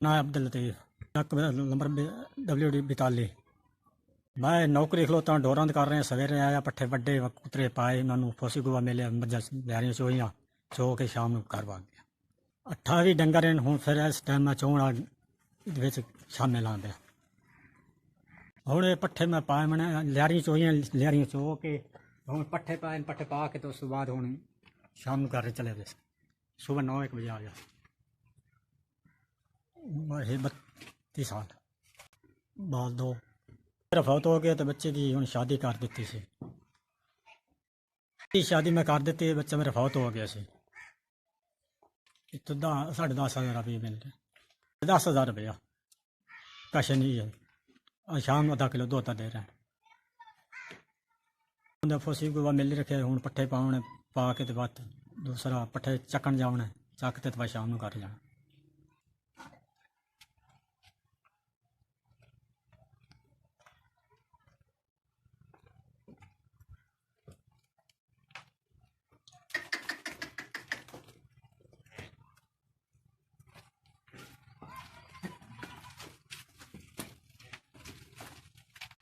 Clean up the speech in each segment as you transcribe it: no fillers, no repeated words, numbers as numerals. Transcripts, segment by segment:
ना Abdul Latif number WD42। मैं नौकरी खलोता डोरां कर रहे सवेरे आया पट्ठे वड्डे कुतरे पाए उन्होंने फोसी गुआ मिले मज्जां बैरियां चोइयां चो के शाम को घर भाग गया। 28 डंगर हूँ फिर इस टाइम मैं चोण शामे ला दिया। हूँ ये पट्ठे मैं पाए मैंने लियारियां चोइयां लियारियां चो के हूँ पट्ठे पाए पट्ठे पा के तो उस बाद हूँ शाम को घर चले गए। सुबह 9-1 बजे आ गया। उम्र है 32 साल। बाल 2 मेरा फौत हो गया तो बच्चे की हूँ शादी कर दी सी। शादी मैं कर दी बच्चा मेरा फौत हो गया सी। तो 10,500 रुपये मिल रहे 10,000 रुपया पैसे नहीं है। शाम को 0.5 किलो दूध दे रहे हैं। फोसी गुआ मिल रखे हूँ पट्ठे पाने पा के तो बाद दूसरा पट्ठे चक्कन जाना चकते तो बाद शाम को घर जाना।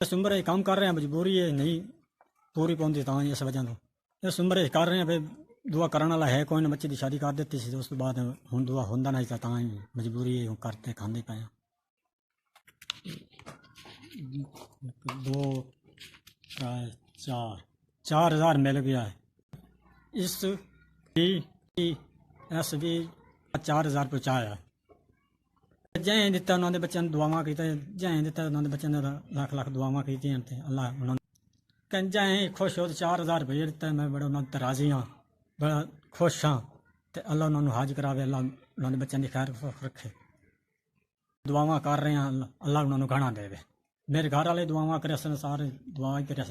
इस उम्र काम कर रहे हैं मजबूरी है नहीं पूरी पौंदी तो इस वजह तो इस उम्र कर रहे हैं फिर दुआ करने वाला है कोई ना बच्चे की शादी कर दी सी उस बाद हूँ दुआ होंदा नहीं तो ही मजबूरी है करते खाते पे 2 4,000 मिल गया है। इस भी 4,000 पहुँचाया जै दिता उन्होंने बच्चों ने दुआव की जै दिता उन्होंने बच्चों ने लख लख दुआव की अल्लाह उन्होंने जै खुश हो 4,000 रुपये दिता मैं बड़ा उन्होंने राजी हाँ बड़ा खुश हाँ तो अल्लाह उन्होंने हाज करावे अल्लाह उन्होंने बच्चों की खैर रखे। दुआव कर रहे हैं अल्लाह उन्होंने घना देवे। मेरे घर वाले दुआव करे सारे दुआ करे।